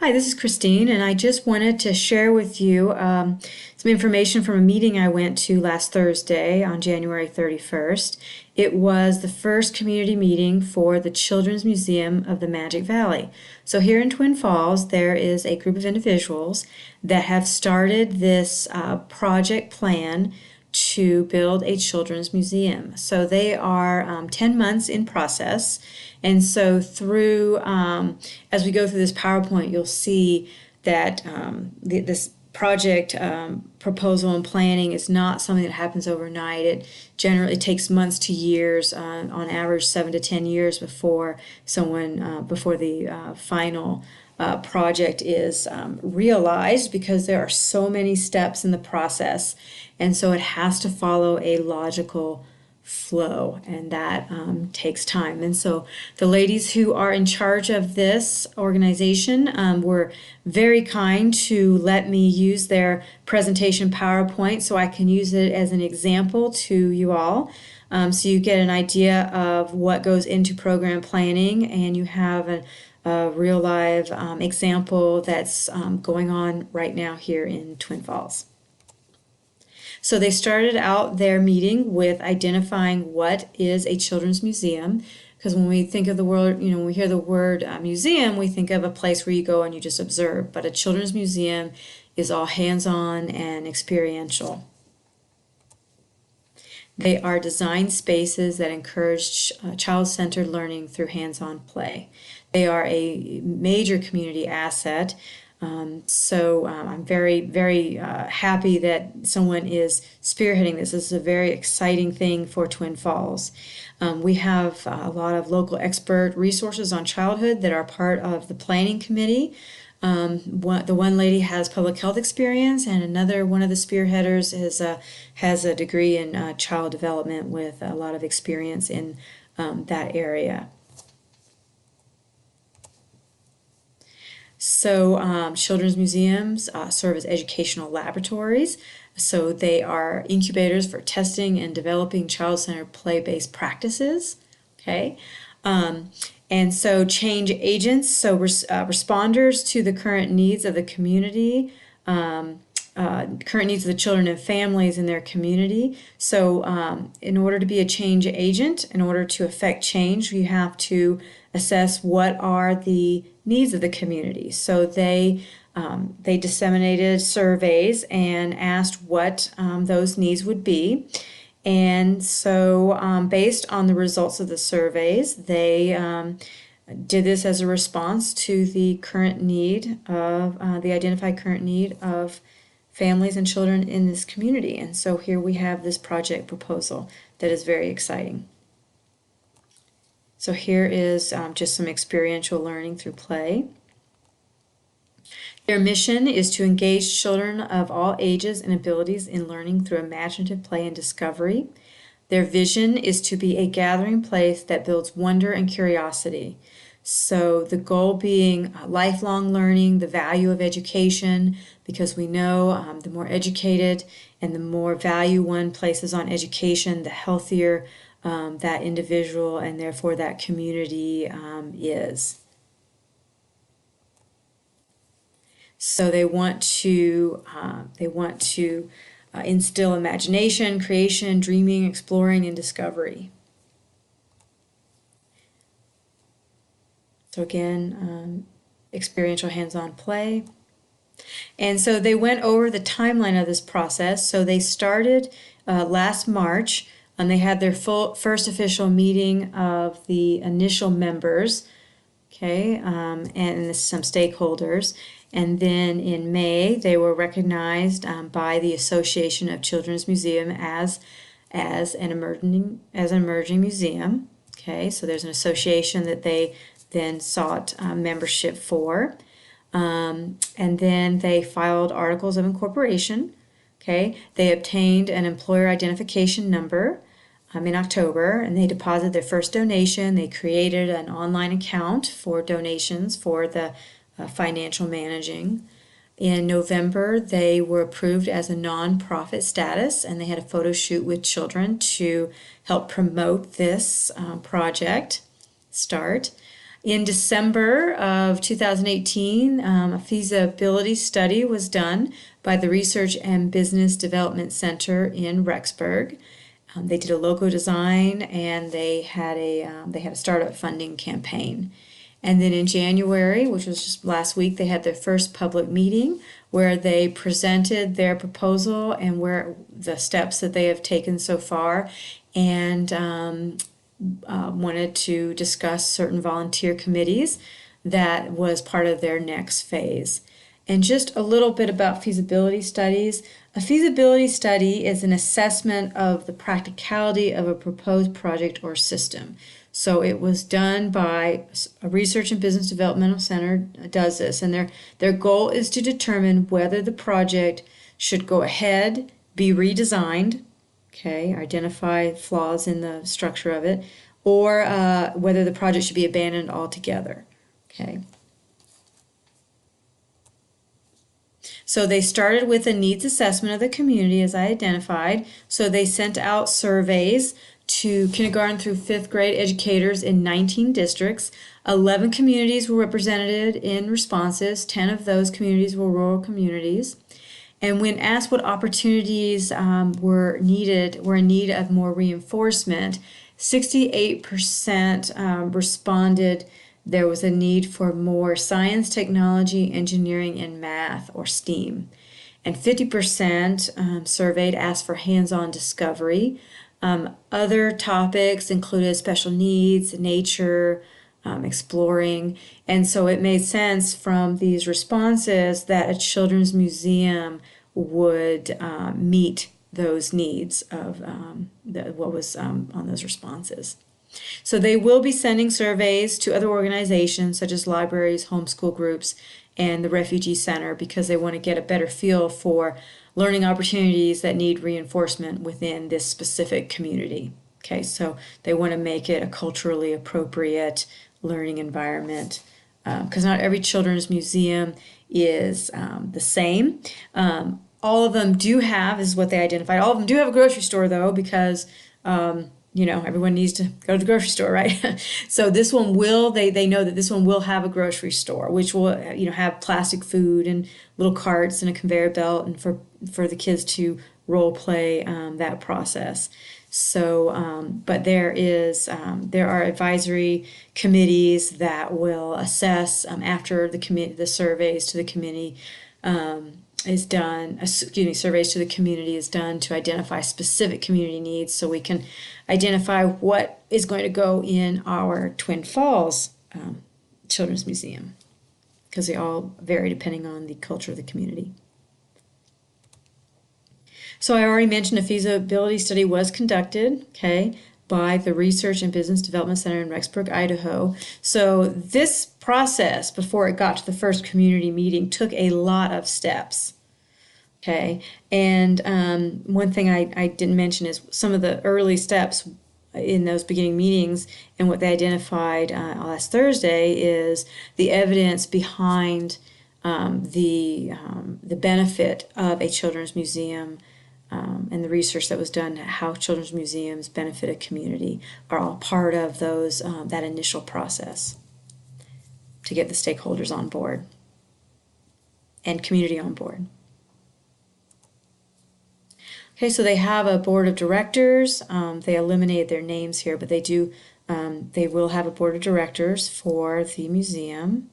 Hi, this is Christine, and I just wanted to share with you some information from a meeting I went to last Thursday on January 31st. It was the first community meeting for the Children's Museum of the Magic Valley. So here in Twin Falls, there is a group of individuals that have started this project plan to build a children's museum. So they are 10 months in process. And so as we go through this PowerPoint, you'll see that this project proposal and planning is not something that happens overnight. It generally takes months to years, on average 7 to 10 years before the final project is realized, because there are so many steps in the process, and so it has to follow a logical flow, and that takes time. And so the ladies who are in charge of this organization were very kind to let me use their presentation PowerPoint so I can use it as an example to you all, so you get an idea of what goes into program planning, and you have a real live example that's going on right now here in Twin Falls. So they started out their meeting with identifying what is a children's museum, because when we think of the word, when we hear the word museum, we think of a place where you go and you just observe, but a children's museum is all hands-on and experiential. They are design spaces that encourage child-centered learning through hands-on play. They are a major community asset. So I'm very, very happy that someone is spearheading this. This is a very exciting thing for Twin Falls. We have a lot of local expert resources on childhood that are part of the planning committee. The one lady has public health experience, and one of the spearheaders has a degree in child development with a lot of experience in that area. So children's museums serve as educational laboratories. So they are incubators for testing and developing child-centered play-based practices. Okay. And so change agents, so responders to the current needs of the community, current needs of the children and families in their community. So in order to be a change agent, in order to affect change, you have to assess what are the needs of the community. So they disseminated surveys and asked what those needs would be. And so based on the results of the surveys, they did this as a response to the current need of the identified current need of families and children in this community. And so here we have this project proposal that is very exciting. So here is just some experiential learning through play. Their mission is to engage children of all ages and abilities in learning through imaginative play and discovery. Their vision is to be a gathering place that builds wonder and curiosity. So the goal being lifelong learning, the value of education, because we know the more educated and the more value one places on education, the healthier that individual and therefore that community is. So they want to instill imagination, creation, dreaming, exploring, and discovery. So again, experiential hands-on play. And so they went over the timeline of this process. So they started last March, and they had their first official meeting of the initial members, okay, and some stakeholders. And then in May, they were recognized by the Association of Children's Museum as an emerging museum. Okay, so there's an association that they then sought membership for, and then they filed articles of incorporation. Okay, they obtained an employer identification number in October, and they deposited their first donation. They created an online account for donations for the financial managing. In November, they were approved as a nonprofit status, and they had a photo shoot with children to help promote this project start. In December of 2018, a feasibility study was done by the Research and Business Development Center in Rexburg. They did a logo design and they had a startup funding campaign. And then in January, which was just last week, they had their first public meeting where they presented their proposal and where the steps that they have taken so far, and wanted to discuss certain volunteer committees that was part of their next phase. And just a little bit about feasibility studies. A feasibility study is an assessment of the practicality of a proposed project or system. So it was done by a Research and Business Developmental Center does this, and their goal is to determine whether the project should go ahead, be redesigned, okay, identify flaws in the structure of it, or whether the project should be abandoned altogether, okay. So they started with a needs assessment of the community, as I identified. So they sent out surveys to kindergarten through fifth grade educators in 19 districts. 11 communities were represented in responses. 10 of those communities were rural communities. And when asked what opportunities were in need of more reinforcement, 68% responded there was a need for more science, technology, engineering, and math, or STEAM. And 50% surveyed asked for hands-on discovery. Other topics included special needs, nature, exploring. And so it made sense from these responses that a children's museum would meet those needs of what was on those responses. So they will be sending surveys to other organizations such as libraries, homeschool groups, and the Refugee Center because they want to get a better feel for learning opportunities that need reinforcement within this specific community. Okay, so they want to make it a culturally appropriate learning environment because not every children's museum is the same. All of them do have, is what they identified, all of them do have a grocery store though because everyone needs to go to the grocery store, right? So this one will, they know that this one will have a grocery store, which will, have plastic food and little carts and a conveyor belt and for the kids to role play that process. So, but there are advisory committees that will assess after the surveys to the committee surveys to the community is done to identify specific community needs so we can identify what is going to go in our Twin Falls Children's Museum because they all vary depending on the culture of the community. So I already mentioned a feasibility study was conducted, okay, by the Research and Business Development Center in Rexburg, Idaho. So this process before it got to the first community meeting took a lot of steps. Okay, and one thing I didn't mention is some of the early steps in those beginning meetings and what they identified last Thursday is the evidence behind the benefit of a children's museum and the research that was done, how children's museums benefit a community, are all part of those that initial process to get the stakeholders on board and community on board. Okay, so they have a board of directors. They eliminated their names here, but they will have a board of directors for the museum.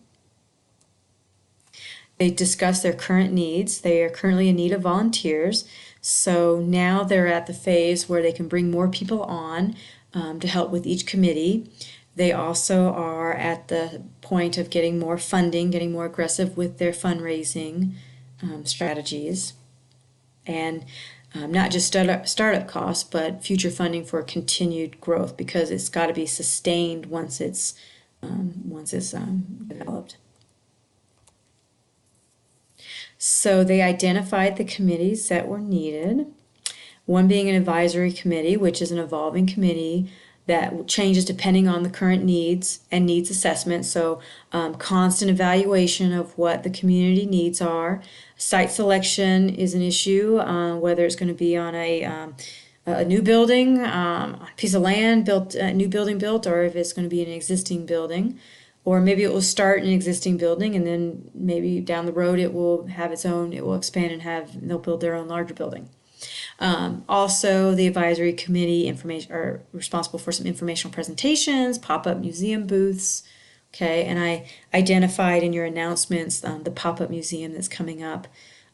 They discuss their current needs. They are currently in need of volunteers. So now they're at the phase where they can bring more people on to help with each committee. They also are at the point of getting more funding, getting more aggressive with their fundraising strategies. And not just startup costs, but future funding for continued growth because it's got to be sustained once it's developed. So they identified the committees that were needed. One being an advisory committee, which is an evolving committee that changes depending on the current needs and needs assessment. So constant evaluation of what the community needs are. Site selection is an issue, whether it's going to be on a new building, a piece of land built, a new building built, or if it's going to be an existing building. or maybe it will start in an existing building and then maybe down the road it will have its own, it will expand and they'll build their own larger building. Also, the advisory committee are responsible for some informational presentations, pop-up museum booths. Okay, and I identified in your announcements the pop-up museum that's coming up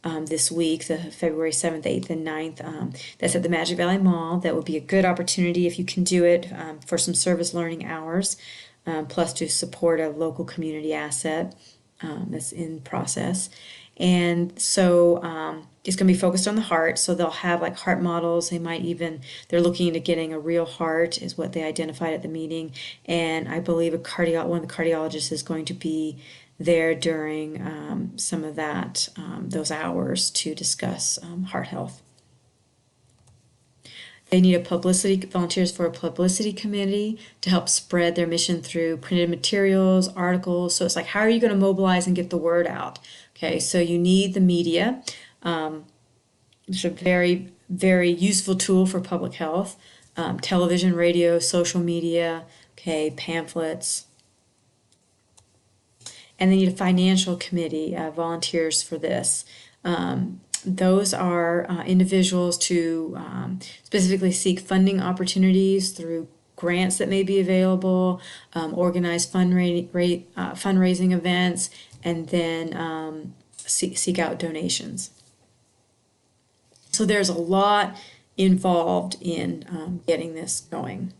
this week, the February 7th, 8th, and 9th. That's at the Magic Valley Mall. That would be a good opportunity if you can do it for some service learning hours, plus to support a local community asset that's in process. And so it's going to be focused on the heart. So they'll have like heart models. They're looking into getting a real heart is what they identified at the meeting. And I believe one of the cardiologists is going to be there during some of those hours to discuss heart health. They need volunteers for a publicity committee to help spread their mission through printed materials, articles. So it's like, how are you going to mobilize and get the word out? Okay, so you need the media. It's a very, very useful tool for public health. Television, radio, social media, okay, pamphlets. And they need a financial committee, volunteers for this. Those are individuals to specifically seek funding opportunities through grants that may be available, organize fundraising events, and then seek out donations. So there's a lot involved in getting this going.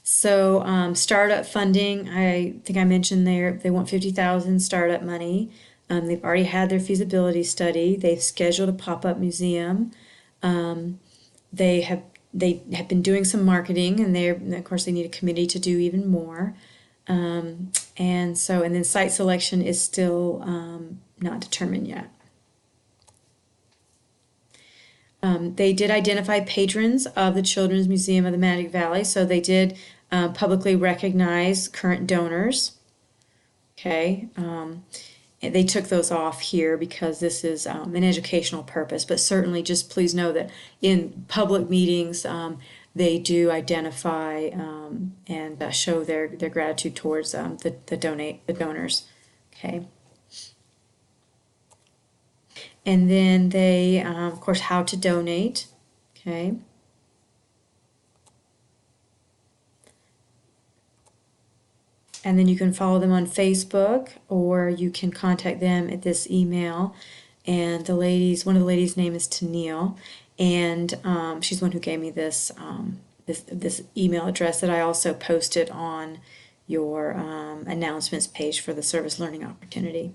So startup funding, I think I mentioned they want $50,000 startup money. They've already had their feasibility study. They've scheduled a pop-up museum. They have been doing some marketing, and of course they need a committee to do even more. And then site selection is still not determined yet. They did identify patrons of the Children's Museum of the Magic Valley, so they did publicly recognize current donors. Okay. They took those off here because this is an educational purpose, but certainly just please know that in public meetings they do identify and show their gratitude towards the donors. Okay. And then they, of course, how to donate. Okay. And then you can follow them on Facebook, or you can contact them at this email. And one of the ladies' name is Tennille, and she's the one who gave me this email address that I also posted on your announcements page for the service learning opportunity.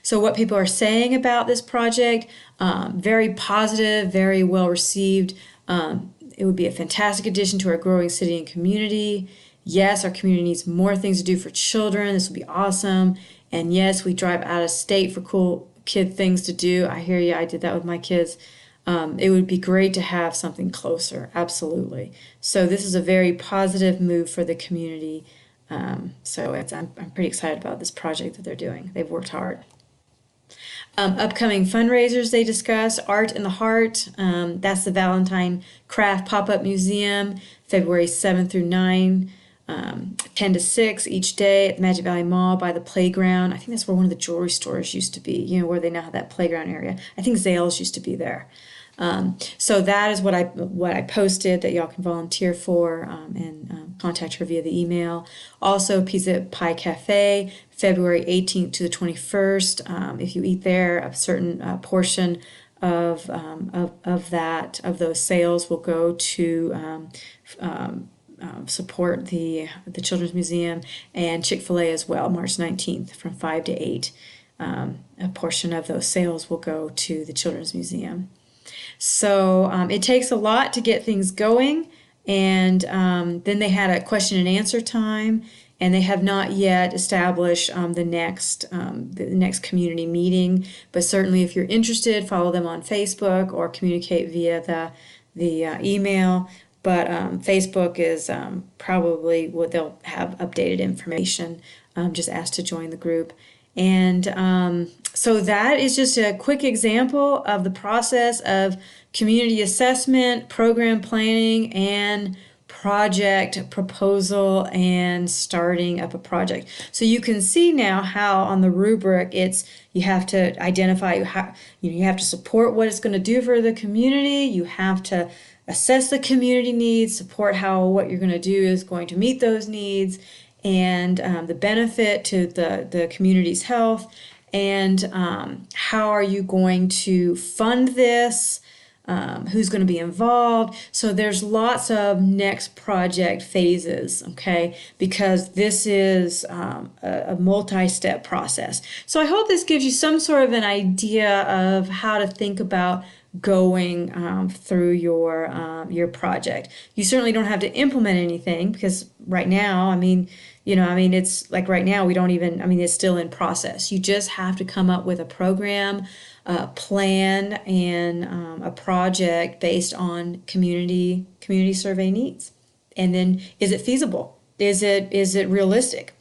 So what people are saying about this project, very positive, very well received. It would be a fantastic addition to our growing city and community. Yes, our community needs more things to do for children. This will be awesome. And yes, we drive out of state for cool kid things to do. I hear you. I did that with my kids. It would be great to have something closer. Absolutely. So this is a very positive move for the community. I'm pretty excited about this project that they're doing. They've worked hard. Upcoming fundraisers they discuss, Art in the Heart. That's the Valentine Craft Pop-Up Museum, February 7th through 9. 10 to 6 each day at the Magic Valley Mall by the playground. I think that's where one of the jewelry stores used to be, where they now have that playground area. I think Zales used to be there. So that is what I posted that y'all can volunteer for and contact her via the email. Also, Pizza Pie Cafe, February 18th to the 21st. If you eat there, a certain portion of those sales will go to support the Children's Museum, and Chick-fil-A as well, March 19th from 5 to 8. A portion of those sales will go to the Children's Museum. So it takes a lot to get things going, and then they had a question and answer time, and they have not yet established the next community meeting, but certainly if you're interested, follow them on Facebook or communicate via the email. But Facebook is probably what they'll have updated information. Just ask to join the group. And so that is just a quick example of the process of community assessment, program planning, and project proposal and starting up a project. So you can see now how on the rubric you have to identify you have to support what it's going to do for the community. You have to assess the community needs, support how what you're going to do is going to meet those needs, and the benefit to the community's health, and how are you going to fund this, who's going to be involved. So there's lots of next project phases, okay, because this is a multi-step process. So I hope this gives you some sort of an idea of how to think about going through your project. You certainly don't have to implement anything, because right now, it's like right now we don't even, it's still in process. You just have to come up with a program, a plan, and a project based on community survey needs. And then, is it feasible? Is it realistic?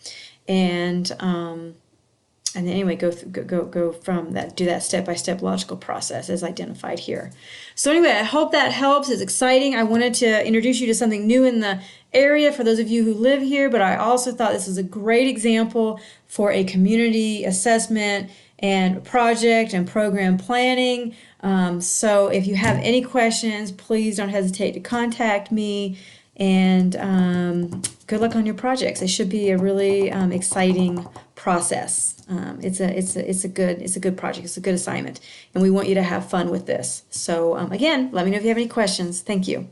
And then anyway, go from that, do that step-by-step logical process as identified here. So anyway, I hope that helps. It's exciting. I wanted to introduce you to something new in the area for those of you who live here, but I also thought this was a great example for a community assessment and project and program planning. So if you have any questions, please don't hesitate to contact me. And good luck on your projects. It should be a really exciting process. It's a good project. It's a good assignment, and we want you to have fun with this. So again, let me know if you have any questions. Thank you.